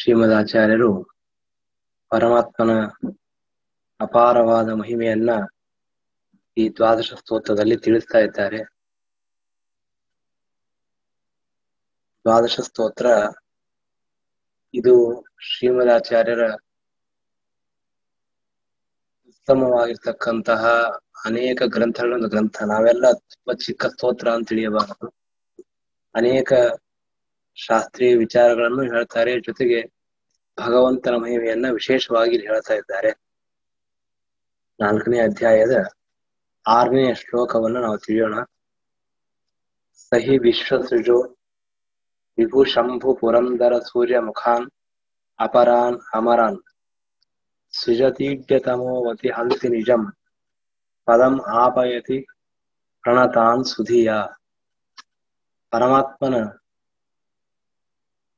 ಶ್ರೀಮದಾಚಾರ್ಯರು ಪರಮಾತ್ಮನ ಅಪಾರವಾದ ಮಹಿಮೆಯನ್ನ ಈ ದ್ವಾದಶ ಸ್ತೋತ್ರದಲ್ಲಿ ತಿಳಿಸ್ತಾ ಇದ್ದಾರೆ. ದ್ವಾದಶ ಸ್ತೋತ್ರ ಇದು ಶ್ರೀಮದಾಚಾರ್ಯರ ಉತ್ತಮವಾಗಿರ್ತಕ್ಕಂತಹ ಅನೇಕ ಗ್ರಂಥಗಳೊಂದು ಗ್ರಂಥ. ನಾವೆಲ್ಲ ತುಂಬಾ ಚಿಕ್ಕ ಸ್ತೋತ್ರ ಅಂತ ತಿಳಿಯಬಾರದು. ಅನೇಕ ಶಾಸ್ತ್ರೀಯ ವಿಚಾರಗಳನ್ನು ಹೇಳ್ತಾರೆ, ಜೊತೆಗೆ ಭಗವಂತನ ಮಹಿಮೆಯನ್ನ ವಿಶೇಷವಾಗಿ ಹೇಳ್ತಾ ಇದ್ದಾರೆ. 4ನೇ ಅಧ್ಯಾಯದ 6ನೇ ಶ್ಲೋಕವನ್ನು ನಾವು ತಿಳಿಯೋಣ. ಸಹಿ ವಿಶ್ವಸೃಜೋ ವಿಭು ಶಂಭು ಪುರಂದರ ಸೂರ್ಯ ಮುಖಾನ್ ಅಪರಾನ್ ಅಮರಾನ್ ಸೃಜತೀಡ್ಯತಮೋವತಿ ಹಂಸಿ ನಿಜಂ ಪದಂ ಆಪಯತಿ ಪ್ರಣತಾನ್ ಸುಧಿಯ. ಪರಮಾತ್ಮನ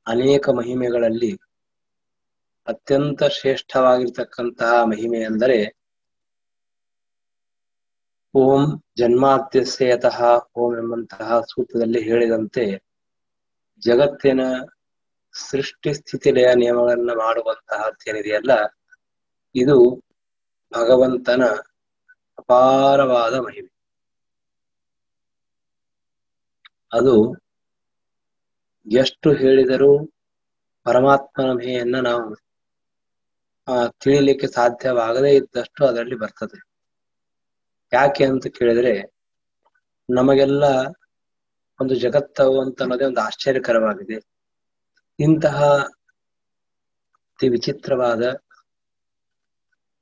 ಅನೇಕ ಮಹಿಮೆಗಳಲ್ಲಿ ಅತ್ಯಂತ ಶ್ರೇಷ್ಠವಾಗಿರ್ತಕ್ಕಂತಹ ಮಹಿಮೆ ಎಂದರೆ ಓಂ ಜನ್ಮಾದ್ಯಸ್ಯ ಯತಃ ಓಂ ಎಂಬಂತಹ ಸೂತ್ರದಲ್ಲಿ ಹೇಳಿದಂತೆ ಜಗತ್ತಿನ ಸೃಷ್ಟಿ ಸ್ಥಿತಿ ಲಯ ನಿಯಮಗಳನ್ನ ಮಾಡುವಂತಹದ್ದೇನಿದೆಯಲ್ಲ, ಇದು ಭಗವಂತನ ಅಪಾರವಾದ ಮಹಿಮೆ. ಅದು ಎಷ್ಟು ಹೇಳಿದರೂ ಪರಮಾತ್ಮನ ಮಹಿಮೆಯನ್ನ ನಾವು ತಿಳಿಲಿಕ್ಕೆ ಸಾಧ್ಯವಾಗದೇ ಇದ್ದಷ್ಟು ಅದರಲ್ಲಿ ಬರ್ತದೆ. ಯಾಕೆ ಅಂತ ಕೇಳಿದ್ರೆ, ನಮಗೆಲ್ಲ ಒಂದು ಜಗತ್ತವು ಅಂತ ಅನ್ನೋದೇ ಒಂದು ಆಶ್ಚರ್ಯಕರವಾಗಿದೆ. ಇಂತಹ ಅತಿ ವಿಚಿತ್ರವಾದ,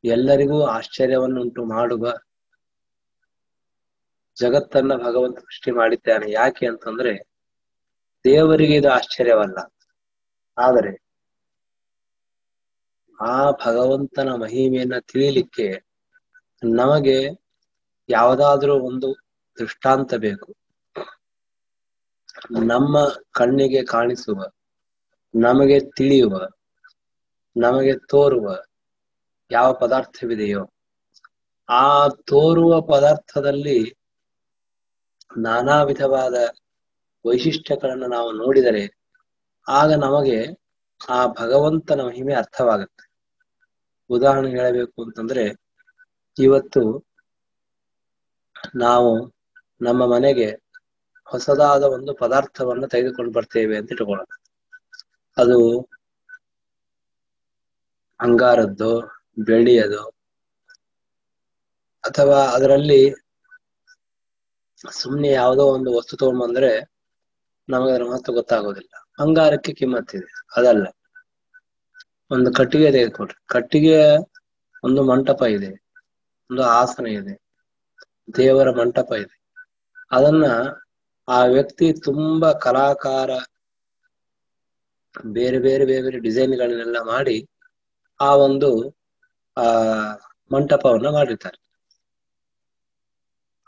ಎಲ್ಲರಿಗೂ ಆಶ್ಚರ್ಯವನ್ನುಂಟು ಮಾಡುವ ಜಗತ್ತನ್ನ ಭಗವಂತ ಸೃಷ್ಟಿ ಮಾಡಿದ್ದಾನೆ. ಯಾಕೆ ಅಂತಂದ್ರೆ ದೇವರಿಗೆ ಇದು ಆಶ್ಚರ್ಯವಲ್ಲ, ಆದರೆ ಆ ಭಗವಂತನ ಮಹಿಮೆಯನ್ನ ತಿಳಿಲಿಕ್ಕೆ ನಮಗೆ ಯಾವುದಾದ್ರೂ ಒಂದು ದೃಷ್ಟಾಂತ ಬೇಕು. ನಮ್ಮ ಕಣ್ಣಿಗೆ ಕಾಣಿಸುವ, ನಮಗೆ ತಿಳಿಯುವ, ನಮಗೆ ತೋರುವ ಯಾವ ಪದಾರ್ಥವಿದೆಯೋ ಆ ತೋರುವ ಪದಾರ್ಥದಲ್ಲಿ ನಾನಾ ವಿಧವಾದ ವೈಶಿಷ್ಟ್ಯಗಳನ್ನು ನಾವು ನೋಡಿದರೆ ಆಗ ನಮಗೆ ಆ ಭಗವಂತನ ಮಹಿಮೆ ಅರ್ಥವಾಗುತ್ತೆ. ಉದಾಹರಣೆ ಹೇಳಬೇಕು ಅಂತಂದ್ರೆ, ಇವತ್ತು ನಾವು ನಮ್ಮ ಮನೆಗೆ ಹೊಸದಾದ ಒಂದು ಪದಾರ್ಥವನ್ನು ತೆಗೆದುಕೊಂಡು ಬರ್ತೇವೆ ಅಂತ ಇಟ್ಕೊಳ್ಳೋಣ. ಅದು ಬಂಗಾರದ್ದು, ಬೆಳ್ಳಿಯದು, ಅಥವಾ ಅದರಲ್ಲಿ ಸುಮ್ಮನೆ ಯಾವುದೋ ಒಂದು ವಸ್ತು ತಗೊಂಡ್ಬಂದ್ರೆ ನಮಗೆ ಅದರ ಮಹತ್ವ ಗೊತ್ತಾಗೋದಿಲ್ಲ. ಬಂಗಾರಕ್ಕೆ ಕಿಮ್ಮತ್ತಿದೆ, ಅದಲ್ಲ. ಒಂದು ಕಟ್ಟಿಗೆ ತೆಗೆದುಕೊಟ್ರೆ, ಕಟ್ಟಿಗೆ ಒಂದು ಮಂಟಪ ಇದೆ, ಒಂದು ಆಸನ ಇದೆ, ದೇವರ ಮಂಟಪ ಇದೆ. ಅದನ್ನ ಆ ವ್ಯಕ್ತಿ ತುಂಬಾ ಕಲಾಕಾರ ಬೇರೆ ಬೇರೆ ಬೇರೆ ಬೇರೆ ಡಿಸೈನ್ಗಳನ್ನೆಲ್ಲ ಮಾಡಿ ಆ ಒಂದು ಮಂಟಪವನ್ನ ಮಾಡಿರ್ತಾರೆ.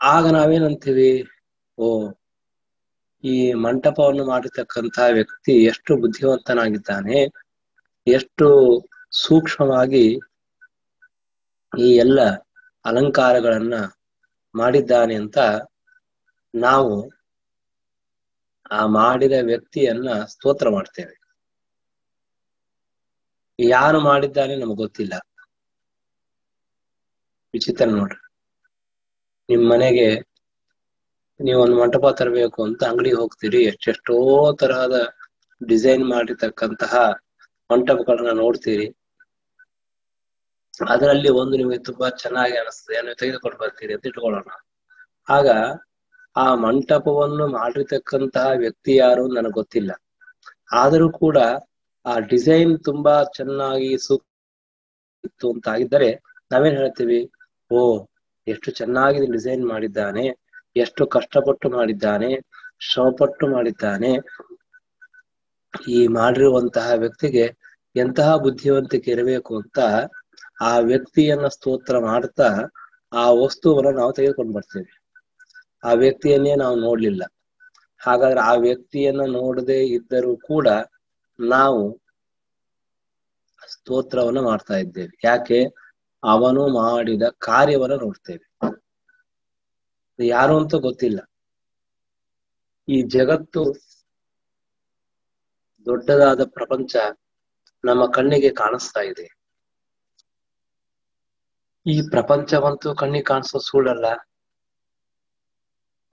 ಆಗ ನಾವೇನಂತೀವಿ, ಓ, ಈ ಮಂಟಪವನ್ನು ಮಾಡಿರ್ತಕ್ಕಂತಹ ವ್ಯಕ್ತಿ ಎಷ್ಟು ಬುದ್ಧಿವಂತನಾಗಿದ್ದಾನೆ, ಎಷ್ಟು ಸೂಕ್ಷ್ಮವಾಗಿ ಈ ಎಲ್ಲ ಅಲಂಕಾರಗಳನ್ನ ಮಾಡಿದ್ದಾನೆ ಅಂತ ನಾವು ಆ ಮಾಡಿದ ವ್ಯಕ್ತಿಯನ್ನ ಸ್ತೋತ್ರ ಮಾಡ್ತೇವೆ. ಯಾರು ಮಾಡಿದ್ದಾನೆ ನಮಗ್ ಗೊತ್ತಿಲ್ಲ. ವಿಚಿತ್ರ ನೋಡ್ರಿ. ನಿಮ್ ಮನೆಗೆ ನೀವೊಂದು ಮಂಟಪ ತರಬೇಕು ಅಂತ ಅಂಗಡಿಗೆ ಹೋಗ್ತೀರಿ, ಎಷ್ಟೆಷ್ಟೋ ತರಹದ ಡಿಸೈನ್ ಮಾಡಿರ್ತಕ್ಕಂತಹ ಮಂಟಪಗಳನ್ನ ನೋಡ್ತೀರಿ. ಅದರಲ್ಲಿ ಒಂದು ನಿಮಗೆ ತುಂಬಾ ಚೆನ್ನಾಗಿ ಅನಿಸ್ತದೆ, ನೀವು ತೆಗೆದುಕೊಂಡು ಬರ್ತೀರಿ ಅಂತ ಇಟ್ಕೊಳ್ಳೋಣ. ಆಗ ಆ ಮಂಟಪವನ್ನು ಮಾಡಿರ್ತಕ್ಕಂತಹ ವ್ಯಕ್ತಿ ಯಾರು ನನಗೆ ಗೊತ್ತಿಲ್ಲ. ಆದರೂ ಕೂಡ ಆ ಡಿಸೈನ್ ತುಂಬಾ ಚೆನ್ನಾಗಿ ಇತ್ತು ಅಂತ ಆಗಿದ್ದರೆ ನಾವೇನ್ ಹೇಳ್ತೀವಿ, ಓ, ಎಷ್ಟು ಚೆನ್ನಾಗಿ ಡಿಸೈನ್ ಮಾಡಿದ್ದಾನೆ, ಎಷ್ಟು ಕಷ್ಟಪಟ್ಟು ಮಾಡಿದ್ದಾನೆ, ಶ್ರಮಪಟ್ಟು ಮಾಡಿದ್ದಾನೆ. ಈ ಮಾಡಿರುವಂತಹ ವ್ಯಕ್ತಿಗೆ ಎಂತಹ ಬುದ್ಧಿವಂತಿಕೆ ಇರಬೇಕು ಅಂತ ಆ ವ್ಯಕ್ತಿಯನ್ನ ಸ್ತೋತ್ರ ಮಾಡ್ತಾ ಆ ವಸ್ತುವನ್ನು ನಾವು ತೆಗೆದುಕೊಂಡು ಬರ್ತೇವೆ. ಆ ವ್ಯಕ್ತಿಯನ್ನೇ ನಾವು ನೋಡ್ಲಿಲ್ಲ. ಹಾಗಾದ್ರೆ ಆ ವ್ಯಕ್ತಿಯನ್ನ ನೋಡದೆ ಇದ್ದರೂ ಕೂಡ ನಾವು ಸ್ತೋತ್ರವನ್ನ ಮಾಡ್ತಾ ಇದ್ದೇವೆ. ಯಾಕೆ? ಅವನು ಮಾಡಿದ ಕಾರ್ಯವನ್ನ ನೋಡ್ತೇವೆ. ಯಾರು ಅಂತ ಗೊತ್ತಿಲ್ಲ. ಈ ಜಗತ್ತು, ದೊಡ್ಡದಾದ ಪ್ರಪಂಚ, ನಮ್ಮ ಕಣ್ಣಿಗೆ ಕಾಣಿಸ್ತಾ ಇದೆ. ಈ ಪ್ರಪಂಚವಂತೂ ಕಣ್ಣಿಗೆ ಕಾಣಿಸೋ ಸುಳ್ಳಲ್ಲ,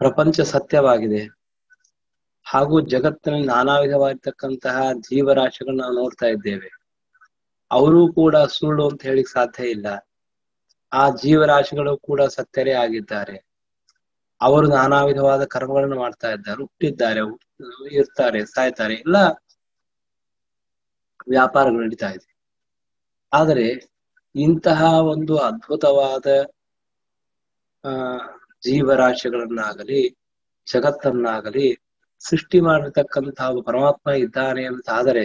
ಪ್ರಪಂಚ ಸತ್ಯವಾಗಿದೆ. ಹಾಗೂ ಜಗತ್ತಿನಲ್ಲಿ ನಾನಾ ವಿಧವಾಗಿರ್ತಕ್ಕಂತಹ ಜೀವರಾಶಿಗಳನ್ನ ನಾವು ನೋಡ್ತಾ ಇದ್ದೇವೆ. ಅವರೂ ಕೂಡ ಸುಳ್ಳು ಅಂತ ಹೇಳಿಕ್ ಸಾಧ್ಯ ಇಲ್ಲ. ಆ ಜೀವರಾಶಿಗಳು ಕೂಡ ಸತ್ಯರೇ ಆಗಿದ್ದಾರೆ. ಅವರು ನಾನಾ ವಿಧವಾದ ಕರ್ಮಗಳನ್ನು ಮಾಡ್ತಾ ಇದ್ದಾರೆ, ಹುಟ್ಟಿದ್ದಾರೆ, ಇರ್ತಾರೆ, ಸಾಯ್ತಾರೆ, ಎಲ್ಲ ವ್ಯಾಪಾರಗಳು ನಡೀತಾ ಇದೆ. ಆದರೆ ಇಂತಹ ಒಂದು ಅದ್ಭುತವಾದ ಜೀವರಾಶಿಗಳನ್ನಾಗಲಿ ಜಗತ್ತನ್ನಾಗಲಿ ಸೃಷ್ಟಿ ಮಾಡಿರ್ತಕ್ಕಂತಹ ಪರಮಾತ್ಮ ಇದ್ದಾನೆ ಅಂತ ಆದರೆ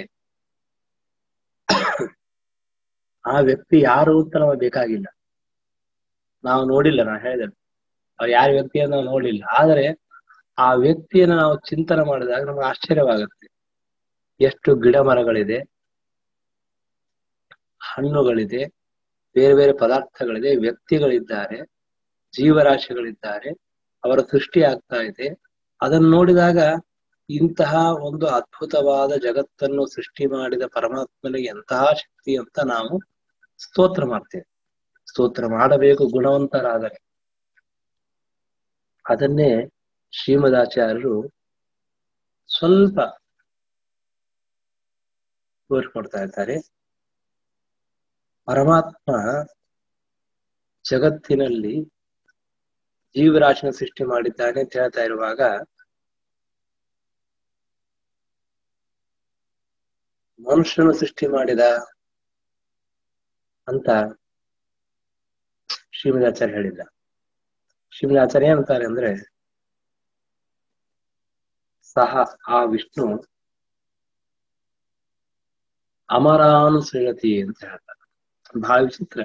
ಆ ವ್ಯಕ್ತಿ ಯಾರು ಅಂತ ನಮಗೆ ಬೇಕಾಗಿಲ್ಲ. ನಾವು ನೋಡಿಲ್ಲ, ನಾ ಹೇಳಿದೆ ಅವ್ರು ಯಾರ ವ್ಯಕ್ತಿಯನ್ನು ನಾವು ನೋಡಿಲ್ಲ. ಆದರೆ ಆ ವ್ಯಕ್ತಿಯನ್ನು ನಾವು ಚಿಂತನೆ ಮಾಡಿದಾಗ ನಮ್ಗೆ ಆಶ್ಚರ್ಯವಾಗುತ್ತೆ. ಎಷ್ಟು ಗಿಡ ಮರಗಳಿದೆ, ಹಣ್ಣುಗಳಿದೆ, ಬೇರೆ ಬೇರೆ ಪದಾರ್ಥಗಳಿದೆ, ವ್ಯಕ್ತಿಗಳಿದ್ದಾರೆ, ಜೀವರಾಶಿಗಳಿದ್ದಾರೆ, ಅವರ ಸೃಷ್ಟಿ ಆಗ್ತಾ ಇದೆ. ಅದನ್ನು ನೋಡಿದಾಗ ಇಂತಹ ಒಂದು ಅದ್ಭುತವಾದ ಜಗತ್ತನ್ನು ಸೃಷ್ಟಿ ಮಾಡಿದ ಪರಮಾತ್ಮನಿಗೆ ಎಂತಹ ಶಕ್ತಿ ಅಂತ ನಾವು ಸ್ತೋತ್ರ ಮಾಡ್ತೇವೆ. ಸ್ತೋತ್ರ ಮಾಡಬೇಕು ಗುಣವಂತರಾದರೆ. ಅದನ್ನೇ ಶ್ರೀಮದಾಚಾರ್ಯರು ಸ್ವಲ್ಪ ತೋರಿಸ್ಕೊಡ್ತಾ ಇದ್ದಾರೆ. ಪರಮಾತ್ಮ ಜಗತ್ತಿನಲ್ಲಿ ಜೀವರಾಶಿನ ಸೃಷ್ಟಿ ಮಾಡಿದ್ದಾನೆ ಅಂತ ಹೇಳ್ತಾ ಇರುವಾಗ ಮನುಷ್ಯನ ಸೃಷ್ಟಿ ಮಾಡಿದ ಅಂತ ಶ್ರೀಮದಾಚಾರ್ಯ ಹೇಳಿಲ್ಲ. ಶ್ರೀಮದಾಚಾರ್ಯ ಏನಂತಾರೆ ಅಂದ್ರೆ, ಸಹ ಆ ವಿಷ್ಣು ಅಮರಾನುಸೃತಿ ಅಂತ ಹೇಳ್ತಾರೆ. ಬಹಳ ವಿಚಿತ್ರ.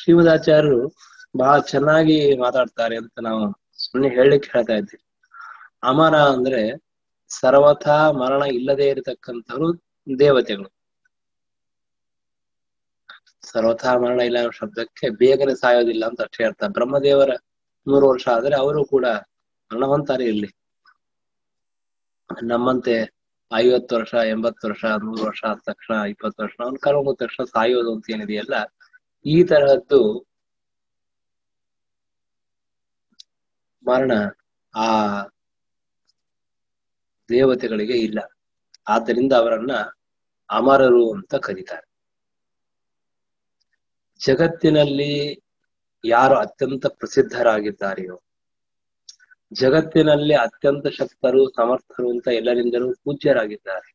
ಶ್ರೀಮದಾಚಾರ್ಯರು ಬಹಳ ಚೆನ್ನಾಗಿ ಮಾತಾಡ್ತಾರೆ ಅಂತ ನಾವು ಸುಮ್ಮನೆ ಹೇಳಲಿಕ್ಕೆ ಹೇಳ್ತಾ ಇದ್ದೀವಿ. ಅಮರ ಅಂದ್ರೆ ಸರ್ವಥಾ ಮರಣ ಇಲ್ಲದೆ ಇರತಕ್ಕಂಥವ್ರು ದೇವತೆಗಳು. ಸರ್ವಥಾ ಮರಣ ಇಲ್ಲ ಅನ್ನೋ ಶಬ್ದಕ್ಕೆ ಬೇಗನೆ ಸಾಯೋದಿಲ್ಲ ಅಂತ ಅಷ್ಟೇ ಅರ್ಥ. ಬ್ರಹ್ಮದೇವರ 100 ವರ್ಷ ಆದ್ರೆ ಅವರು ಕೂಡ ಮರಣವಂತಾರೆ ಇರ್ಲಿ. ನಮ್ಮಂತೆ 50 ವರ್ಷ 80 ವರ್ಷ 100 ವರ್ಷ ಆದ ತಕ್ಷಣ 20 ವರ್ಷ ಅವ್ನ ಕರ್ಮ ತಕ್ಷಣ ಸಾಯೋದು ಅಂತ ಏನಿದೆಯಲ್ಲ, ಈ ತರಹದ್ದು ಮರಣ ಆ ದೇವತೆಗಳಿಗೆ ಇಲ್ಲ. ಆದ್ದರಿಂದ ಅವರನ್ನ ಅಮರರು ಅಂತ ಕರೀತಾರೆ. ಜಗತ್ತಿನಲ್ಲಿ ಯಾರು ಅತ್ಯಂತ ಪ್ರಸಿದ್ಧರಾಗಿದ್ದಾರೆಯೋ, ಜಗತ್ತಿನಲ್ಲಿ ಅತ್ಯಂತ ಶಕ್ತರು ಸಮರ್ಥರು ಅಂತ ಎಲ್ಲರಿಂದಲೂ ಪೂಜ್ಯರಾಗಿದ್ದಾರೆ,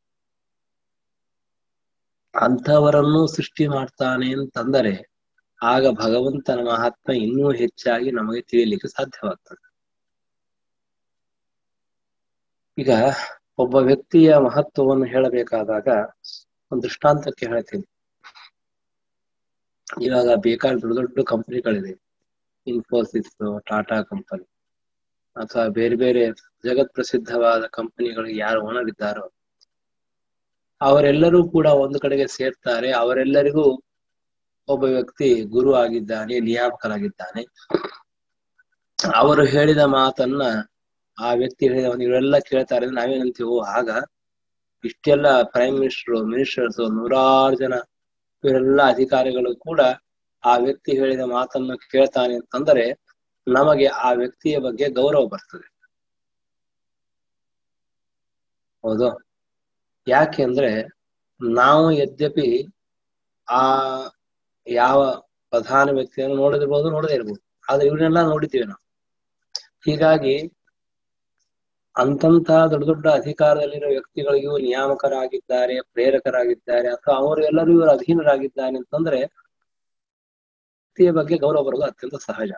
ಅಂಥವರನ್ನು ಸೃಷ್ಟಿ ಮಾಡ್ತಾನೆ ಅಂತಂದರೆ ಆಗ ಭಗವಂತನ ಮಹಾತ್ಮ ಇನ್ನೂ ಹೆಚ್ಚಾಗಿ ನಮಗೆ ತಿಳಿಯಲಿಕ್ಕೆ ಸಾಧ್ಯವಾಗ್ತದೆ. ಈಗ ಒಬ್ಬ ವ್ಯಕ್ತಿಯ ಮಹತ್ವವನ್ನು ಹೇಳಬೇಕಾದಾಗ ಒಂದು ದೃಷ್ಟಾಂತಕ್ಕೆ ಹೇಳ್ತೀನಿ. ಇವಾಗ ಬೇಕಾದ ದೊಡ್ಡ ದೊಡ್ಡ ಕಂಪನಿಗಳಿದೆ, ಇನ್ಫೋಸಿಸ್, ಟಾಟಾ ಕಂಪನಿ ಅಥವಾ ಬೇರೆ ಬೇರೆ ಜಗತ್ ಪ್ರಸಿದ್ಧವಾದ ಕಂಪನಿಗಳಿಗೆ ಯಾರು ಓನರ್ ಇದ್ದಾರೋ ಅವರೆಲ್ಲರೂ ಕೂಡ ಒಂದು ಕಡೆಗೆ ಸೇರ್ತಾರೆ. ಅವರೆಲ್ಲರಿಗೂ ಒಬ್ಬ ವ್ಯಕ್ತಿ ಗುರು ಆಗಿದ್ದಾನೆ, ನಿಯಾಮಕರಾಗಿದ್ದಾನೆ. ಅವರು ಹೇಳಿದ ಮಾತನ್ನ ಆ ವ್ಯಕ್ತಿ ಹೇಳಿದ ಇವರೆಲ್ಲ ಕೇಳ್ತಾರೆ. ನಾವೇನಂತೀವೋ, ಆಗ ಇಷ್ಟೆಲ್ಲ ಪ್ರೈಮ್ ಮಿನಿಸ್ಟರ್, ಮಿನಿಸ್ಟರ್ಸ್, 100 ಜನ ಇವರೆಲ್ಲ ಅಧಿಕಾರಿಗಳು ಕೂಡ ಆ ವ್ಯಕ್ತಿ ಹೇಳಿದ ಮಾತನ್ನು ಕೇಳ್ತಾನೆ ಅಂತಂದರೆ ನಮಗೆ ಆ ವ್ಯಕ್ತಿಯ ಬಗ್ಗೆ ಗೌರವ ಬರ್ತದೆ. ಹೌದು. ಯಾಕೆ ಅಂದ್ರೆ ನಾವು ಯದ್ಯಪಿ ಆ ಯಾವ ಪ್ರಧಾನ ವ್ಯಕ್ತಿಯನ್ನು ನೋಡಿರ್ಬೋದು, ನೋಡದೇ ಇರ್ಬೋದು, ಆದ್ರೆ ಇವನ್ನೆಲ್ಲ ನೋಡಿದ್ದೀವಿ ನಾವು. ಹೀಗಾಗಿ ಅಂತಂತ ದೊಡ್ಡ ದೊಡ್ಡ ಅಧಿಕಾರದಲ್ಲಿರೋ ವ್ಯಕ್ತಿಗಳಿಗೂ ನಿಯಾಮಕರಾಗಿದ್ದಾರೆ, ಪ್ರೇರಕರಾಗಿದ್ದಾರೆ, ಅಥವಾ ಅವರು ಎಲ್ಲರೂ ಇವರು ಅಧೀನರಾಗಿದ್ದಾರೆ ಅಂತಂದ್ರೆ ವ್ಯಕ್ತಿಯ ಬಗ್ಗೆ ಗೌರವ ಬರೋದು ಅತ್ಯಂತ ಸಹಜ.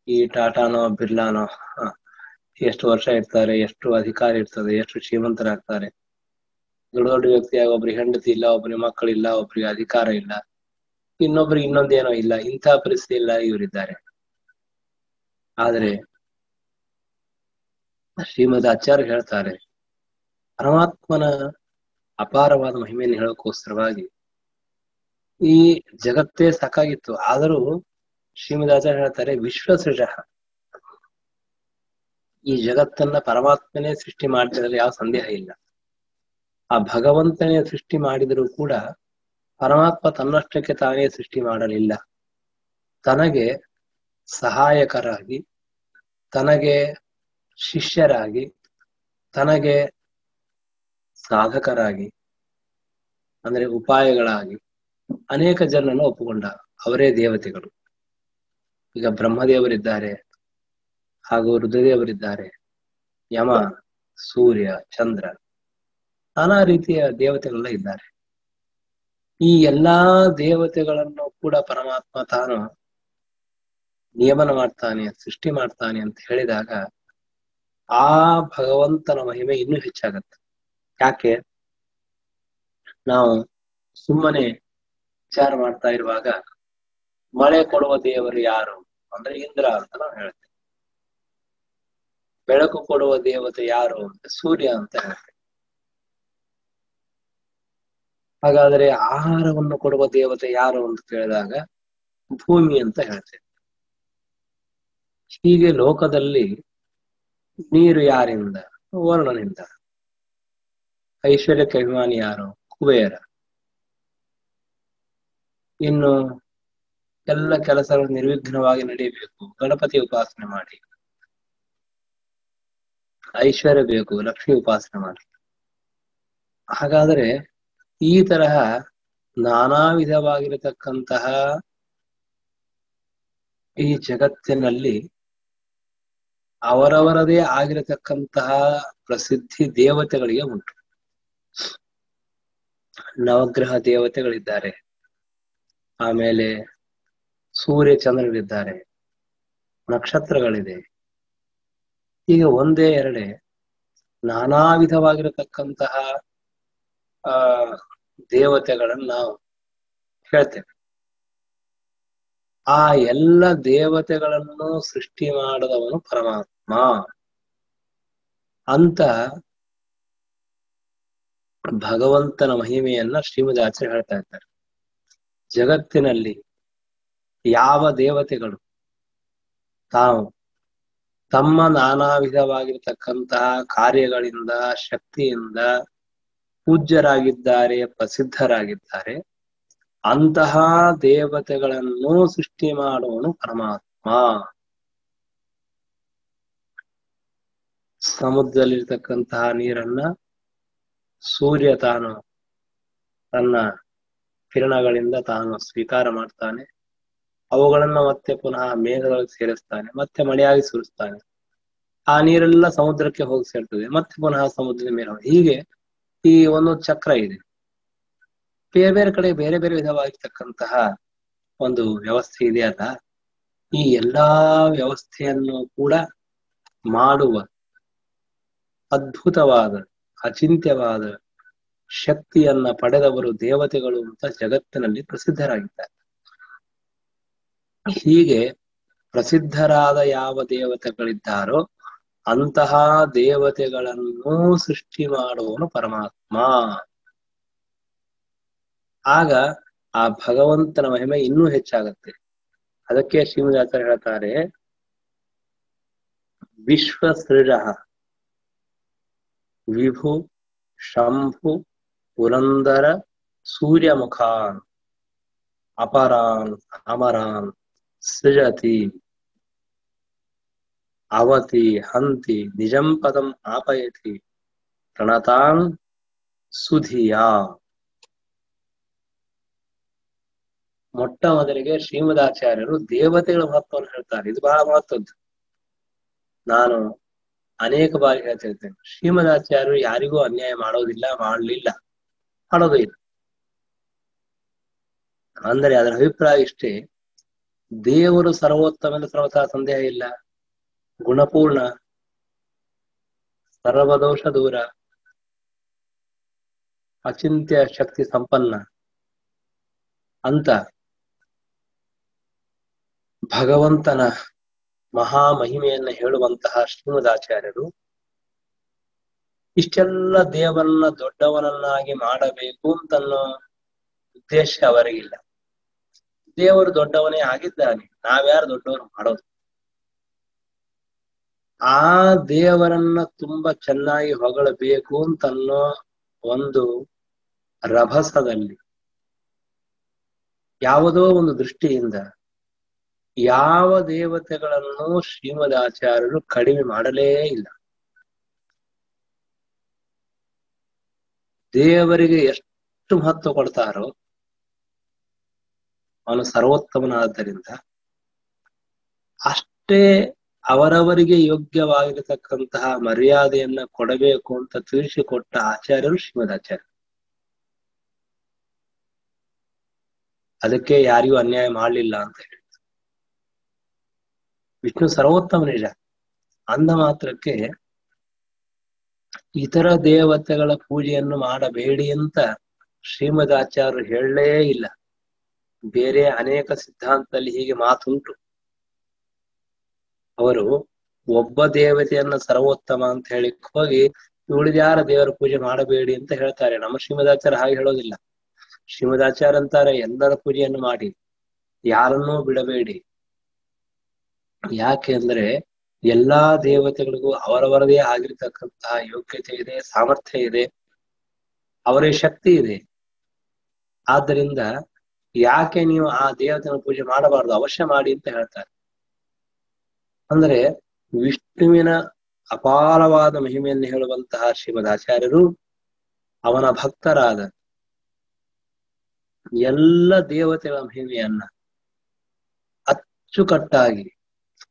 ಈ ಟಾಟಾನೋ ಬಿರ್ಲಾನೋ ಎಷ್ಟು ವರ್ಷ ಇರ್ತಾರೆ, ಎಷ್ಟು ಅಧಿಕಾರ ಇರ್ತದೆ, ಎಷ್ಟು ಶ್ರೀಮಂತರಾಗ್ತಾರೆ. ದೊಡ್ಡ ದೊಡ್ಡ ವ್ಯಕ್ತಿಯಾಗಿ ಒಬ್ರಿಗೆ ಹೆಂಡತಿ ಇಲ್ಲ, ಒಬ್ರಿಗೆ ಮಕ್ಕಳಿಲ್ಲ, ಒಬ್ರಿಗೆ ಅಧಿಕಾರ ಇಲ್ಲ, ಇನ್ನೊಬ್ರಿಗೆ ಇನ್ನೊಂದೇನೋ ಇಲ್ಲ, ಇಂತಹ ಪರಿಸ್ಥಿತಿ ಇಲ್ಲ ಇವರಿದ್ದಾರೆ. ಆದ್ರೆ ಶ್ರೀಮದ್ ಆಚಾರ್ಯ ಹೇಳ್ತಾರೆ, ಪರಮಾತ್ಮನ ಅಪಾರವಾದ ಮಹಿಮೆಯನ್ನು ಹೇಳೋಕ್ಕೋಸ್ಕರವಾಗಿ ಈ ಜಗತ್ತೇ ಸಾಕಾಗಿತ್ತು. ಆದರೂ ಶ್ರೀಮದ್ ಆಚಾರ್ಯ ಹೇಳ್ತಾರೆ, ವಿಶ್ವಸೃಜ, ಈ ಜಗತ್ತನ್ನ ಪರಮಾತ್ಮನೇ ಸೃಷ್ಟಿ ಮಾಡ್ತಿದ್ರೆ ಯಾವ ಸಂದೇಹ ಇಲ್ಲ. ಆ ಭಗವಂತನೇ ಸೃಷ್ಟಿ ಮಾಡಿದರೂ ಕೂಡ ಪರಮಾತ್ಮ ತನ್ನಷ್ಟಕ್ಕೆ ತಾನೇ ಸೃಷ್ಟಿ ಮಾಡಲಿಲ್ಲ. ತನಗೆ ಸಹಾಯಕರಾಗಿ, ತನಗೆ ಶಿಷ್ಯರಾಗಿ, ತನಗೆ ಸಾಧಕರಾಗಿ, ಅಂದ್ರೆ ಉಪಾಯಗಳಾಗಿ ಅನೇಕ ಜನರನ್ನು ಒಪ್ಪುಕೊಂಡ. ಅವರೇ ದೇವತೆಗಳು. ಈಗ ಬ್ರಹ್ಮದೇವರಿದ್ದಾರೆ, ಹಾಗೂ ರುದ್ರದೇವರಿದ್ದಾರೆ, ಯಮ, ಸೂರ್ಯ, ಚಂದ್ರ, ನಾನಾ ರೀತಿಯ ದೇವತೆಗಳೆಲ್ಲ ಇದ್ದಾರೆ. ಈ ಎಲ್ಲಾ ದೇವತೆಗಳನ್ನು ಕೂಡ ಪರಮಾತ್ಮ ತಾನು ನಿಯಮನ ಮಾಡ್ತಾನೆ, ಸೃಷ್ಟಿ ಮಾಡ್ತಾನೆ ಅಂತ ಹೇಳಿದಾಗ ಆ ಭಗವಂತನ ಮಹಿಮೆ ಇನ್ನೂ ಹೆಚ್ಚಾಗತ್ತೆ. ಯಾಕೆ? ನಾವು ಸುಮ್ಮನೆ ವಿಚಾರ ಮಾಡ್ತಾ ಇರುವಾಗ ಮಳೆ ಕೊಡುವ ದೇವರು ಯಾರು ಅಂದ್ರೆ ಇಂದ್ರ ಅಂತ ನಾವು ಹೇಳ್ತೇವೆ. ಬೆಳಕು ಕೊಡುವ ದೇವತೆ ಯಾರು ಅಂದ್ರೆ ಸೂರ್ಯ ಅಂತ ಹೇಳ್ತೇವೆ. ಹಾಗಾದ್ರೆ ಆಹಾರವನ್ನು ಕೊಡುವ ದೇವತೆ ಯಾರು ಅಂತ ಕೇಳಿದಾಗ ಭೂಮಿ ಅಂತ ಹೇಳ್ತೇವೆ. ಹೀಗೆ ಲೋಕದಲ್ಲಿ ನೀರು ಯಾರಿಂದ? ವರುಣನಿಂದ. ಐಶ್ವರ್ಯಕ್ಕೆ ಅಭಿಮಾನಿ ಯಾರು? ಕುಬೇರ. ಇನ್ನು ಎಲ್ಲ ಕೆಲಸಗಳು ನಿರ್ವಿಘ್ನವಾಗಿ ನಡೆಯಬೇಕು, ಗಣಪತಿ ಉಪಾಸನೆ ಮಾಡಿ. ಐಶ್ವರ್ಯ ಬೇಕು, ಲಕ್ಷ್ಮಿ ಉಪಾಸನೆ ಮಾಡಿ. ಹಾಗಾದರೆ ಈ ತರಹ ನಾನಾ ವಿಧವಾಗಿರತಕ್ಕಂತಹ ಈ ಜಗತ್ತಿನಲ್ಲಿ ಅವರವರದೇ ಆಗಿರತಕ್ಕಂತಹ ಪ್ರಸಿದ್ಧಿ ದೇವತೆಗಳಿಗೆ ಉಂಟು. ನವಗ್ರಹ ದೇವತೆಗಳಿದ್ದಾರೆ, ಆಮೇಲೆ ಸೂರ್ಯ ಚಂದ್ರರಿದ್ದಾರೆ, ನಕ್ಷತ್ರಗಳಿದೆ. ಈಗ ಒಂದೇ ಎರಡೇ ನಾನಾ ವಿಧವಾಗಿರತಕ್ಕಂತಹ ದೇವತೆಗಳನ್ನ ನಾವು ಹೇಳ್ತೇವೆ. ಆ ಎಲ್ಲ ದೇವತೆಗಳನ್ನು ಸೃಷ್ಟಿ ಮಾಡದವನು ಪರಮಾತ್ಮ ಅಂತ ಭಗವಂತನ ಮಹಿಮೆಯನ್ನ ಶ್ರೀಮದಾಚಾರ್ಯ ಹೇಳ್ತಾ ಇದ್ದಾರೆ. ಜಗತ್ತಿನಲ್ಲಿ ಯಾವ ದೇವತೆಗಳು ತಾವು ತಮ್ಮ ನಾನಾ ವಿಧವಾಗಿರತಕ್ಕಂತಹ ಕಾರ್ಯಗಳಿಂದ, ಶಕ್ತಿಯಿಂದ ಪೂಜ್ಯರಾಗಿದ್ದಾರೆ, ಪ್ರಸಿದ್ಧರಾಗಿದ್ದಾರೆ, ಅಂತಹ ದೇವತೆಗಳನ್ನು ಸೃಷ್ಟಿ ಮಾಡುವನು ಪರಮಾತ್ಮ. ಸಮುದ್ರದಲ್ಲಿರ್ತಕ್ಕಂತಹ ನೀರನ್ನ ಸೂರ್ಯ ತಾನು ತನ್ನ ಕಿರಣಗಳಿಂದ ತಾನು ಸ್ವೀಕಾರ ಮಾಡ್ತಾನೆ, ಅವುಗಳನ್ನ ಮತ್ತೆ ಪುನಃ ಮೇಘಗಳಿಗೆ ಸೇರಿಸ್ತಾನೆ, ಮತ್ತೆ ಮಳೆಯಾಗಿ ಸುರಿಸ್ತಾನೆ. ಆ ನೀರೆಲ್ಲ ಸಮುದ್ರಕ್ಕೆ ಹೋಗಿ ಸೇರ್ತದೆ, ಮತ್ತೆ ಪುನಃ ಸಮುದ್ರದ ಮೇಲೆ. ಹೀಗೆ ಈ ಒಂದು ಚಕ್ರ ಇದೆ. ಬೇರೆ ಬೇರೆ ಕಡೆ ಬೇರೆ ಬೇರೆ ವಿಧವಾಗಿರ್ತಕ್ಕಂತಹ ಒಂದು ವ್ಯವಸ್ಥೆ ಇದೆಯಲ್ಲ, ಈ ಎಲ್ಲಾ ವ್ಯವಸ್ಥೆಯನ್ನು ಕೂಡ ಮಾಡುವ ಅದ್ಭುತವಾದ ಅಚಿಂತ್ಯವಾದ ಶಕ್ತಿಯನ್ನ ಪಡೆದವರು ದೇವತೆಗಳು ಅಂತ ಜಗತ್ತಿನಲ್ಲಿ ಪ್ರಸಿದ್ಧರಾಗಿದ್ದಾರೆ. ಹೀಗೆ ಪ್ರಸಿದ್ಧರಾದ ಯಾವ ದೇವತೆಗಳಿದ್ದಾರೋ ಅಂತಹ ದೇವತೆಗಳನ್ನು ಸೃಷ್ಟಿ ಮಾಡುವನು ಪರಮಾತ್ಮ. ಆಗ ಆ ಭಗವಂತನ ಮಹಿಮೆ ಇನ್ನೂ ಹೆಚ್ಚಾಗತ್ತೆ. ಅದಕ್ಕೆ ಶ್ರೀಮದಾಚಾರ್ಯ ಹೇಳ್ತಾರೆ, ವಿಶ್ವಸೃಜ ವಿಭು ಶಂಭು ಪುರಂದರ ಸೂರ್ಯಮುಖಾನ್ ಅಪರಾನ್ ಅಮರಾನ್ ಸೃಜತಿ ಅವತಿ ಹಂತಿ ನಿಜಂ ಪದಂ ಆಪಯತಿ ಪ್ರಣತಾನ್ ಸುಧಿಯಾ. ಮೊಟ್ಟ ಮೊದಲಿಗೆ ಶ್ರೀಮದಾಚಾರ್ಯರು ದೇವತೆಗಳ ಮಹತ್ವವನ್ನು ಹೇಳ್ತಾರೆ. ಇದು ಬಹಳ ಮಹತ್ವದ್ದು. ನಾನು ಅನೇಕ ಬಾರಿ ಹೇಳ್ತಿರ್ತೇನೆ, ಶ್ರೀಮದಾಚಾರ್ಯರು ಯಾರಿಗೂ ಅನ್ಯಾಯ ಮಾಡೋದಿಲ್ಲ, ಮಾಡಲಿಲ್ಲ, ಮಾಡೋದು ಇಲ್ಲ. ಅಂದರೆ ಅದರ ಅಭಿಪ್ರಾಯ ಇಷ್ಟೇ, ದೇವರು ಸರ್ವೋತ್ತಮ ಸರ್ವತಾ ಸಂದೇಹ ಇಲ್ಲ, ಗುಣಪೂರ್ಣ, ಸರ್ವದೋಷ ದೂರ, ಅಚಿಂತ್ಯ ಶಕ್ತಿ ಸಂಪನ್ನ ಅಂತ ಭಗವಂತನ ಮಹಾ ಮಹಿಮೆಯನ್ನ ಹೇಳುವಂತಹ ಶ್ರೀಮದಾಚಾರ್ಯರು ಇಷ್ಟೆಲ್ಲ ದೇವರನ್ನ ದೊಡ್ಡವನನ್ನಾಗಿ ಮಾಡಬೇಕು ಅಂತನ್ನೋ ಉದ್ದೇಶ ಅವರಿಗಿಲ್ಲ. ದೇವರು ದೊಡ್ಡವನೇ ಆಗಿದ್ದಾನೆ, ನಾವ್ಯಾರು ದೊಡ್ಡವರು ಮಾಡೋದು? ಆ ದೇವರನ್ನ ತುಂಬಾ ಚೆನ್ನಾಗಿ ಹೊಗಳಬೇಕು ಅಂತನ್ನೋ ಒಂದು ರಭಸದಲ್ಲಿ ಯಾವುದೋ ಒಂದು ದೃಷ್ಟಿಯಿಂದ ಯಾವ ದೇವತೆಗಳನ್ನು ಶ್ರೀಮದಾಚಾರ್ಯರು ಕಡಿಮೆ ಮಾಡಲೇ ಇಲ್ಲ. ದೇವರಿಗೆ ಎಷ್ಟು ಮಹತ್ವ ಕೊಡ್ತಾರೋ ಅವನು ಸರ್ವೋತ್ತಮನಾದ್ದರಿಂದ ಅಷ್ಟೇ ಅವರವರಿಗೆ ಯೋಗ್ಯವಾಗಿರತಕ್ಕಂತಹ ಮರ್ಯಾದೆಯನ್ನ ಕೊಡಬೇಕು ಅಂತ ತಿಳಿಸಿಕೊಟ್ಟ ಆಚಾರ್ಯರು ಶ್ರೀಮದಾಚಾರ್ಯ. ಅದಕ್ಕೆ ಯಾರಿಗೂ ಅನ್ಯಾಯ ಮಾಡಲಿಲ್ಲ ಅಂತ ಹೇಳಿ. ವಿಷ್ಣು ಸರ್ವೋತ್ತಮ ನಿಜ, ಅಂದ ಮಾತ್ರಕ್ಕೆ ಇತರ ದೇವತೆಗಳ ಪೂಜೆಯನ್ನು ಮಾಡಬೇಡಿ ಅಂತ ಶ್ರೀಮದಾಚಾರ್ಯರು ಹೇಳಲೇ ಇಲ್ಲ. ಬೇರೆ ಅನೇಕ ಸಿದ್ಧಾಂತದಲ್ಲಿ ಹೀಗೆ ಮಾತುಂಟು. ಅವರು ಒಬ್ಬ ದೇವತೆಯನ್ನ ಸರ್ವೋತ್ತಮ ಅಂತ ಹೇಳಿಕ್ ಹೋಗಿ ಉಳಿದ್ಯಾರ ದೇವರ ಪೂಜೆ ಮಾಡಬೇಡಿ ಅಂತ ಹೇಳ್ತಾರೆ. ನಮ್ಮ ಶ್ರೀಮದಾಚಾರ್ಯ ಹಾಗೆ ಹೇಳೋದಿಲ್ಲ. ಶ್ರೀಮದಾಚಾರ್ಯ ಅಂತಾರೆ ಎಲ್ಲರ ಪೂಜೆಯನ್ನು ಮಾಡಿ, ಯಾರನ್ನೂ ಬಿಡಬೇಡಿ. ಯಾಕೆ ಅಂದ್ರೆ ಎಲ್ಲಾ ದೇವತೆಗಳಿಗೂ ಅವರವರದೇ ಆಗಿರ್ತಕ್ಕಂತಹ ಯೋಗ್ಯತೆ ಇದೆ, ಸಾಮರ್ಥ್ಯ ಇದೆ, ಅವರೇ ಶಕ್ತಿ ಇದೆ. ಆದ್ದರಿಂದ ಯಾಕೆ ನೀವು ಆ ದೇವತೆಗಳ ಪೂಜೆ ಮಾಡಬಾರದು, ಅವಶ್ಯ ಮಾಡಿ ಅಂತ ಹೇಳ್ತಾರೆ. ಅಂದ್ರೆ ವಿಷ್ಣುವಿನ ಅಪಾರವಾದ ಮಹಿಮೆಯನ್ನು ಹೇಳುವಂತಹ ಶ್ರೀಮದಾಚಾರ್ಯರು ಅವನ ಭಕ್ತರಾದ ಎಲ್ಲ ದೇವತೆಗಳ ಮಹಿಮೆಯನ್ನ ಅಚ್ಚುಕಟ್ಟಾಗಿ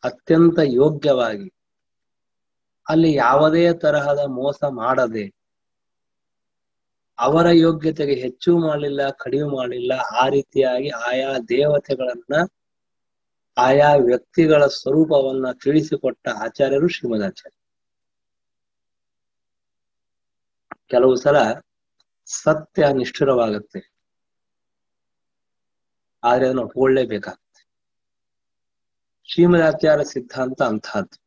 ಅತ್ಯಂತ ಯೋಗ್ಯವಾಗಿ ಅಲ್ಲಿ ಯಾವುದೇ ತರಹದ ಮೋಸ ಮಾಡದೆ, ಅವರ ಯೋಗ್ಯತೆಗೆ ಹೆಚ್ಚು ಮಾಡಲಿಲ್ಲ ಕಡಿಮೆ ಮಾಡಲಿಲ್ಲ, ಆ ರೀತಿಯಾಗಿ ಆಯಾ ದೇವತೆಗಳನ್ನ ಆಯಾ ವ್ಯಕ್ತಿಗಳ ಸ್ವರೂಪವನ್ನ ತಿಳಿಸಿಕೊಟ್ಟ ಆಚಾರ್ಯರು ಶ್ರೀಮದಾಚಾರ್ಯ. ಕೆಲವು ಸಲ ಸತ್ಯ ನಿಷ್ಠುರವಾಗುತ್ತೆ, ಆದ್ರೆ ಅದನ್ನು ಒಪ್ಪಿಕೊಳ್ಳೇಬೇಕಾಗುತ್ತೆ. ಶ್ರೀಮದಾಚಾರ್ಯ ಸಿದ್ಧಾಂತ ಅಂತಹದ್ದು.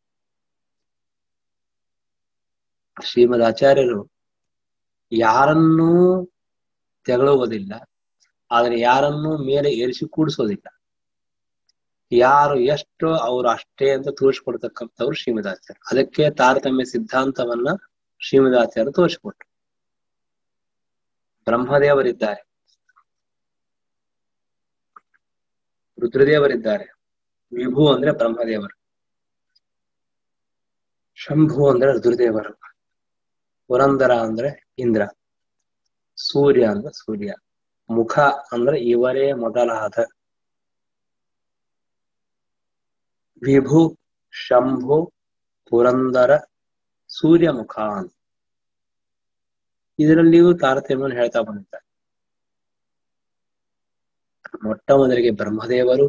ಶ್ರೀಮದಾಚಾರ್ಯರು ಯಾರನ್ನೂ ತೆಗಳುವುದಿಲ್ಲ, ಆದ್ರೆ ಯಾರನ್ನೂ ಮೇಲೆ ಏರಿಸಿ ಕೂಡಿಸೋದಿಲ್ಲ. ಯಾರು ಎಷ್ಟೋ ಅವರು ಅಷ್ಟೇ ಅಂತ ತೋರಿಸ್ಕೊಡ್ತಕ್ಕಂಥವ್ರು ಶ್ರೀಮದಾಚಾರ್ಯ. ಅದಕ್ಕೆ ತಾರತಮ್ಯ ಸಿದ್ಧಾಂತವನ್ನ ಶ್ರೀಮದಾಚಾರ್ಯ ತೋರಿಸ್ಕೊಟ್ರು. ಬ್ರಹ್ಮದೇವರಿದ್ದಾರೆ, ರುದ್ರದೇವರಿದ್ದಾರೆ. ವಿಭು ಅಂದ್ರೆ ಬ್ರಹ್ಮದೇವರು, ಶಂಭು ಅಂದ್ರೆ ರುದ್ರದೇವರು, ಪುರಂದರ ಅಂದ್ರೆ ಇಂದ್ರ, ಸೂರ್ಯ ಅಂದ್ರೆ ಸೂರ್ಯ, ಮುಖ ಅಂದ್ರೆ ಇವರೇ ಮೊದಲಾದ ವಿಭು ಶಂಭು ಪುರಂದರ ಸೂರ್ಯ ಮುಖ ಅಂತ ಇದರಲ್ಲಿಯೂ ತಾರತಮ್ಯವನ್ನು ಹೇಳ್ತಾ ಬಂದಿದ್ದಾರೆ. ಮೊಟ್ಟ ಮೊದಲಿಗೆ ಬ್ರಹ್ಮದೇವರು,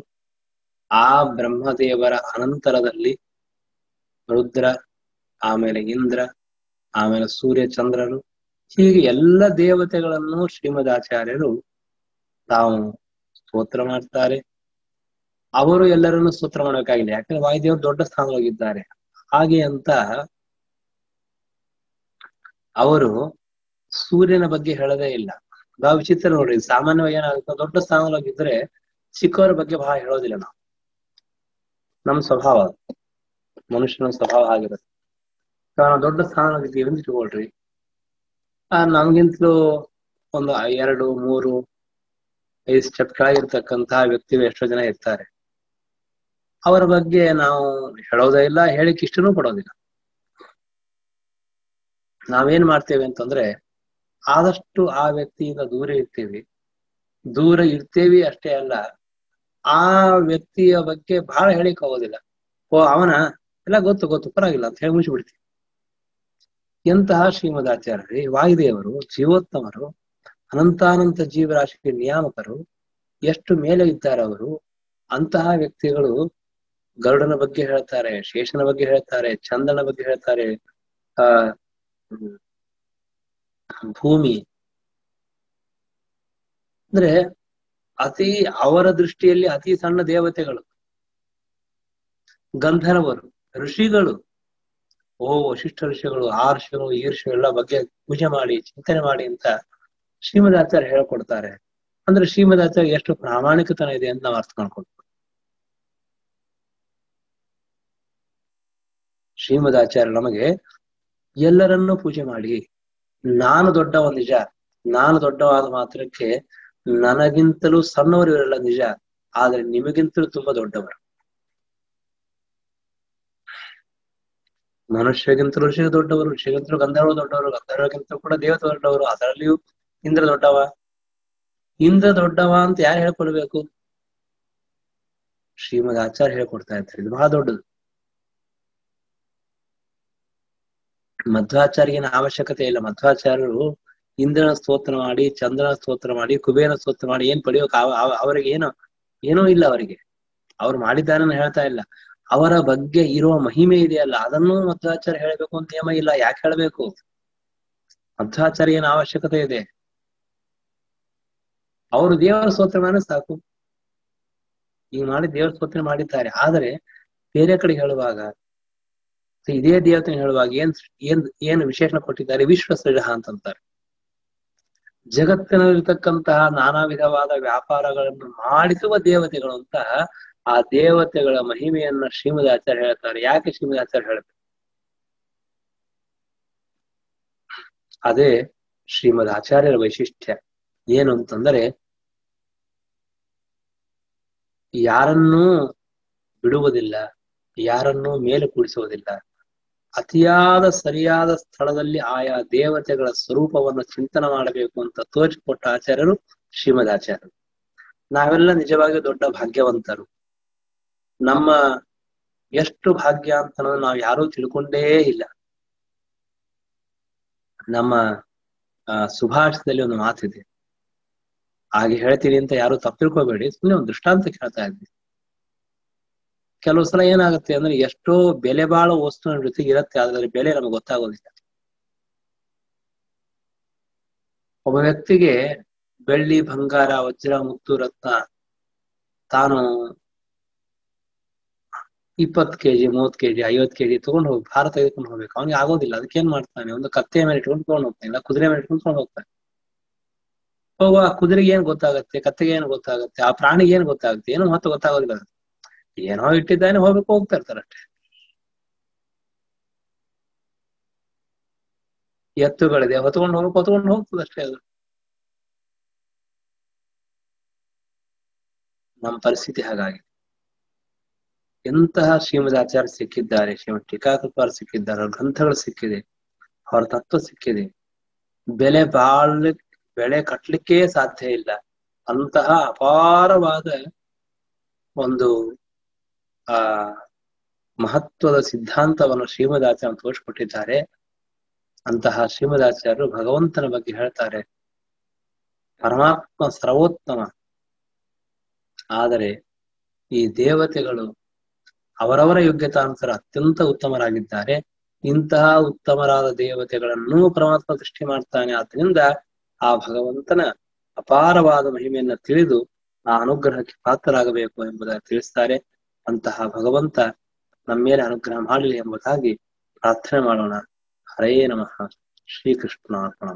ಆ ಬ್ರಹ್ಮದೇವರ ಅನಂತರದಲ್ಲಿ ರುದ್ರ, ಆಮೇಲೆ ಇಂದ್ರ, ಆಮೇಲೆ ಸೂರ್ಯ ಚಂದ್ರರು, ಹೀಗೆ ಎಲ್ಲ ದೇವತೆಗಳನ್ನು ಶ್ರೀಮದಾಚಾರ್ಯರು ತಾವು ಸ್ತೋತ್ರ ಮಾಡ್ತಾರೆ. ಅವರು ಎಲ್ಲರನ್ನು ಸ್ತೋತ್ರ ಮಾಡಬೇಕಾಗಿಲ್ಲ, ಯಾಕಂದ್ರೆ ವಾಯುದೇವರು ದೊಡ್ಡ ಸ್ಥಾನದೊಳಗಿದ್ದಾರೆ. ಹಾಗೆ ಅಂತ ಅವರು ಸೂರ್ಯನ ಬಗ್ಗೆ ಹೇಳದೇ ಇಲ್ಲ. ಬಹಳ ವಿಚಿತ್ರ ನೋಡ್ರಿ, ಸಾಮಾನ್ಯವಾಗಿ ಏನಾಗುತ್ತೆ, ದೊಡ್ಡ ಸ್ಥಾನದೊಳಗಿದ್ರೆ ಚಿಕ್ಕವರ ಬಗ್ಗೆ ಬಹಳ ಹೇಳೋದಿಲ್ಲ ನಾವು. ನಮ್ ಸ್ವಭಾವ, ಮನುಷ್ಯನ ಸ್ವಭಾವ ಆಗಿರುತ್ತೆ. ನಾವು ದೊಡ್ಡ ಸ್ಥಾನದೊಳಗಿದ್ದೀವಿ ಅಂತ ಇಟ್ಕೊಳ್ರಿ, ನಮ್ಗಿಂತಲೂ ಒಂದು 2, 3, 5 ಸ್ಟೆಪ್ ಕೆಳಗಿರ್ತಕ್ಕಂತಹ ವ್ಯಕ್ತಿಗಳು ಎಷ್ಟೋ ಜನ ಇರ್ತಾರೆ. ಅವರ ಬಗ್ಗೆ ನಾವು ಹೇಳೋದೇ ಇಲ್ಲ, ಹೇಳಿಕ್ ಇಷ್ಟನೂ ಪಡೋದಿಲ್ಲ. ನಾವೇನ್ ಮಾಡ್ತೇವೆ ಅಂತಂದ್ರೆ ಆದಷ್ಟು ಆ ವ್ಯಕ್ತಿಯಿಂದ ದೂರ ಇರ್ತೀವಿ. ದೂರ ಇರ್ತೇವಿ ಅಷ್ಟೇ ಅಲ್ಲ, ಆ ವ್ಯಕ್ತಿಯ ಬಗ್ಗೆ ಬಹಳ ಹೇಳಿಕ್ ಹೋಗೋದಿಲ್ಲ. ಅವನ ಎಲ್ಲ ಗೊತ್ತು ಪರವಾಗಿಲ್ಲ ಅಂತ ಹೇಳಿ ಮುಗಿಸ್ಬಿಡ್ತೀವಿ. ಎಂತಹ ಶ್ರೀಮದಾಚಾರ್ಯರೇ, ವಾಯುದೇವರು, ಜೀವೋತ್ತಮರು, ಅನಂತಾನಂತ ಜೀವರಾಶಿಗೆ ನಿಯಾಮಕರು, ಎಷ್ಟು ಮೇಲೆ ಇದ್ದಾರೆ ಅವರು. ಅಂತಹ ವ್ಯಕ್ತಿಗಳು ಗರುಡನ ಬಗ್ಗೆ ಹೇಳ್ತಾರೆ, ಶೇಷನ ಬಗ್ಗೆ ಹೇಳ್ತಾರೆ, ಚಂದ್ರನ ಬಗ್ಗೆ ಹೇಳ್ತಾರೆ, ಭೂಮಿ ಅಂದ್ರೆ ಅವರ ದೃಷ್ಟಿಯಲ್ಲಿ ಅತಿ ಸಣ್ಣ ದೇವತೆಗಳು, ಗಂಧರ್ವರು, ಋಷಿಗಳು, ವಶಿಷ್ಠ ಋಷಿಗಳು, ಆ ಋಷಿಗಳು, ಈ ಋಷಿಗಳು ಎಲ್ಲ ಬಗ್ಗೆ ಪೂಜೆ ಮಾಡಿ ಚಿಂತನೆ ಮಾಡಿ ಅಂತ ಶ್ರೀಮದಾಚಾರ್ಯ ಹೇಳ್ಕೊಡ್ತಾರೆ. ಅಂದ್ರೆ ಶ್ರೀಮದಾಚಾರ್ಯ ಎಷ್ಟು ಪ್ರಾಮಾಣಿಕತನ ಇದೆ ಅಂತ ನಾವು ಅರ್ಥ ಮಾಡ್ಕೊಳ್ತೀವಿ. ಶ್ರೀಮದಾಚಾರ್ಯ ನಮಗೆ ಎಲ್ಲರನ್ನೂ ಪೂಜೆ ಮಾಡಿ, ನಾನು ದೊಡ್ಡವ ನಿಜ, ನಾನು ದೊಡ್ಡವಾದ ಮಾತ್ರಕ್ಕೆ ನನಗಿಂತಲೂ ಸಣ್ಣವರು ಇವರೆಲ್ಲ ನಿಜ, ಆದ್ರೆ ನಿಮಗಿಂತಲೂ ತುಂಬಾ ದೊಡ್ಡವರು. ಮನುಷ್ಯಗಿಂತಲೂ ಋಷಿ ದೊಡ್ಡವರು, ಋಷಿಗಿಂತಲೂ ಗಂಧರ್ವ ದೊಡ್ಡವರು, ಗಂಧರ್ವಗಿಂತಲೂ ಕೂಡ ದೇವತೆ ದೊಡ್ಡವರು, ಅದರಲ್ಲಿಯೂ ಇಂದ್ರ ದೊಡ್ಡವ. ಇಂದ್ರ ದೊಡ್ಡವ ಅಂತ ಯಾರು ಹೇಳ್ಕೊಳ್ಬೇಕು? ಶ್ರೀಮದ್ ಆಚಾರ್ಯ ಹೇಳ್ಕೊಡ್ತಾ ಇದ್ದಾರೆ, ಇದು ಬಹಳ ದೊಡ್ಡದು. ಮಧ್ವಾಚಾರ್ಯನ ಅವಶ್ಯಕತೆ ಇಲ್ಲ. ಮಧ್ವಾಚಾರ್ಯರು ಇಂದ್ರನ ಸ್ತೋತ್ರ ಮಾಡಿ, ಚಂದ್ರನ ಸ್ತೋತ್ರ ಮಾಡಿ, ಕುಬೇರನ ಸ್ತೋತ್ರ ಮಾಡಿ ಏನ್ ಪಡೆಯೋಕೆ ಅವರಿಗೆ ಏನೋ ಇಲ್ಲ. ಅವರಿಗೆ ಅವ್ರು ಮಾಡಿದ್ದಾರನ್ನ ಹೇಳ್ತಾ ಇಲ್ಲ, ಅವರ ಬಗ್ಗೆ ಇರುವ ಮಹಿಮೆ ಇದೆಯಲ್ಲ ಅದನ್ನು ಮಧ್ವಾಚಾರ್ಯ ಹೇಳ್ಬೇಕು ಅಂತ ನಿಯಮ ಇಲ್ಲ. ಯಾಕೆ ಹೇಳ್ಬೇಕು? ಮಧ್ವಾಚಾರ್ಯನ ಅವಶ್ಯಕತೆ ಇದೆ. ಅವರು ದೇವರ ಸ್ತೋತ್ರ ಮಾಡಿದ್ರೆ ಸಾಕು. ಈಗ ಮಾಡಿ ದೇವರ ಸ್ತೋತ್ರ ಮಾಡಿದ್ದಾರೆ. ಆದರೆ ಬೇರೆ ಕಡೆ ಹೇಳುವಾಗ, ಇದೇ ದೇವತೆ ಹೇಳುವಾಗ ಏನ್ ವಿಶೇಷಣ ಕೊಟ್ಟಿದ್ದಾರೆ? ವಿಶ್ವಸೃಜ ಅಂತಂತಾರೆ. ಜಗತ್ತಿನಲ್ಲಿರ್ತಕ್ಕಂತಹ ನಾನಾ ವಿಧವಾದ ವ್ಯಾಪಾರಗಳನ್ನು ಮಾಡಿಸುವ ದೇವತೆಗಳು ಅಂತ ಆ ದೇವತೆಗಳ ಮಹಿಮೆಯನ್ನ ಶ್ರೀಮದ್ ಆಚಾರ್ಯ ಹೇಳ್ತಾರೆ. ಯಾಕೆ ಶ್ರೀಮದ್ ಆಚಾರ್ಯ ಹೇಳ್ತಾರೆ? ಅದೇ ಶ್ರೀಮದ್ ಆಚಾರ್ಯರ ವೈಶಿಷ್ಟ್ಯ. ಏನು ಅಂತಂದರೆ, ಯಾರನ್ನೂ ಬಿಡುವುದಿಲ್ಲ, ಯಾರನ್ನೂ ಮೇಲೆ ಕೂಡಿಸುವುದಿಲ್ಲ. ಅತಿಯಾದ ಸರಿಯಾದ ಸ್ಥಳದಲ್ಲಿ ಆಯಾ ದೇವತೆಗಳ ಸ್ವರೂಪವನ್ನು ಚಿಂತನೆ ಮಾಡಬೇಕು ಅಂತ ತೋರಿಸಿಕೊಟ್ಟ ಆಚಾರ್ಯರು ಶ್ರೀಮದ್ ಆಚಾರ್ಯರು. ನಾವೆಲ್ಲ ನಿಜವಾಗಿ ದೊಡ್ಡ ಭಾಗ್ಯವಂತರು. ನಮ್ಮ ಎಷ್ಟು ಭಾಗ್ಯ ಅಂತ ನಾವು ಯಾರೂ ತಿಳ್ಕೊಂಡೇ ಇಲ್ಲ. ನಮ್ಮ ಸುಭಾಷಿತದಲ್ಲಿ ಒಂದು ಮಾತಿದೆ, ಹಾಗೆ ಹೇಳ್ತೀನಿ ಅಂತ ಯಾರು ತಪ್ಪು ತಿಳ್ಕೊಬೇಡಿ, ಸುಮ್ಮನೆ ಒಂದು ದೃಷ್ಟಾಂತ ಕೇಳ್ತಾ ಇದ್ವಿ. ಕೆಲವು ಸಲ ಏನಾಗುತ್ತೆ ಅಂದ್ರೆ, ಎಷ್ಟೋ ಬೆಲೆ ಬಾಳೋ ವಸ್ತುವಿನ ಜೊತೆಗೆ ಇರತ್ತೆ, ಆದ್ರೆ ಬೆಲೆ ನಮಗೆ ಗೊತ್ತಾಗೋದಿಲ್ಲ. ಒಬ್ಬ ವ್ಯಕ್ತಿಗೆ ಬೆಳ್ಳಿ, ಬಂಗಾರ, ವಜ್ರ, ಮುತ್ತು, ರತ್ನ ತಾನು 20 kg, 30 kg, 50 kg ತಗೊಂಡು ಹೋಗಿ ಭಾರ ತೆಗೆದುಕೊಂಡು ಹೋಗ್ಬೇಕು. ಅವನಿಗೆ ಆಗೋದಿಲ್ಲ. ಅದಕ್ಕೆ ಏನ್ ಮಾಡ್ತಾನೆ? ಒಂದು ಕತ್ತೆಯ ಮೇಲೆ ಇಟ್ಕೊಂಡು ತಗೊಂಡು ಹೋಗ್ತಾನೆ, ಇಲ್ಲ ಕುದುರೆ ಮೇಲೆ ಇಟ್ಕೊಂಡು ತಗೊಂಡು ಹೋಗ್ತಾನೆ. ಹೋಗುವ ಕುದುರೆಗೆ ಏನ್ ಗೊತ್ತಾಗತ್ತೆ, ಕತ್ತೆಗೆ ಏನ್ ಗೊತ್ತಾಗತ್ತೆ, ಆ ಪ್ರಾಣಿಗೆ ಏನ್ ಗೊತ್ತಾಗುತ್ತೆ? ಏನೋ ಮತ್ತೆ ಗೊತ್ತಾಗೋದಿಲ್ಲ. ಏನೋ ಇಟ್ಟಿದ್ದಾನೆ, ಹೋಗ್ತಾ ಇರ್ತಾರೆ ಅಷ್ಟೇ. ಎತ್ತುಗಳಿದೆ, ಹೊತ್ಕೊಂಡು ಹೋಗ್ತದೆ ಅಷ್ಟೇ. ಅದು ನಮ್ಮ ಪರಿಸ್ಥಿತಿ ಹಾಗಾಗಿ. ಎಂತಹ ಶ್ರೀಮದ್ ಆಚಾರ್ಯ ಸಿಕ್ಕಿದ್ದಾರೆ, ಶ್ರೀಮದ್ ಟೀಕಾಕೃಪಾರು ಸಿಕ್ಕಿದ್ದಾರೆ, ಅವ್ರ ಗ್ರಂಥಗಳು ಸಿಕ್ಕಿದೆ, ಅವರ ತತ್ವ ಸಿಕ್ಕಿದೆ. ಬೆಲೆ ಕಟ್ಟಲಿಕ್ಕೆ ಸಾಧ್ಯ ಇಲ್ಲ. ಅಂತಹ ಅಪಾರವಾದ ಒಂದು ಮಹತ್ವದ ಸಿದ್ಧಾಂತವನ್ನು ಶ್ರೀಮದ್ ಆಚಾರ್ಯ ತೋರಿಸ್ಕೊಟ್ಟಿದ್ದಾರೆ. ಅಂತಹ ಶ್ರೀಮದ್ ಆಚಾರ್ಯರು ಭಗವಂತನ ಬಗ್ಗೆ ಹೇಳ್ತಾರೆ, ಪರಮಾತ್ಮ ಸರ್ವೋತ್ತಮ. ಆದರೆ ಈ ದೇವತೆಗಳು ಅವರವರ ಯೋಗ್ಯತಾನುಸಾರ ಅತ್ಯಂತ ಉತ್ತಮರಾಗಿದ್ದಾರೆ. ಇಂತಹ ಉತ್ತಮರಾದ ದೇವತೆಗಳನ್ನು ಪರಮಾತ್ಮ ಸೃಷ್ಟಿ ಮಾಡ್ತಾನೆ. ಆದ್ದರಿಂದ ಆ ಭಗವಂತನ ಅಪಾರವಾದ ಮಹಿಮೆಯನ್ನ ತಿಳಿದು ಆ ಅನುಗ್ರಹಕ್ಕೆ ಪಾತ್ರರಾಗಬೇಕು ಎಂಬುದಾಗಿ ತಿಳಿಸ್ತಾರೆ. ಅಂತಹ ಭಗವಂತ ನಮ್ಮ ಮೇಲೆ ಅನುಗ್ರಹ ಮಾಡಲಿ ಎಂಬುದಾಗಿ ಪ್ರಾರ್ಥನೆ ಮಾಡೋಣ. ಹರೇ ನಮಃ. ಶ್ರೀಕೃಷ್ಣ ಅರ್ಪಣ.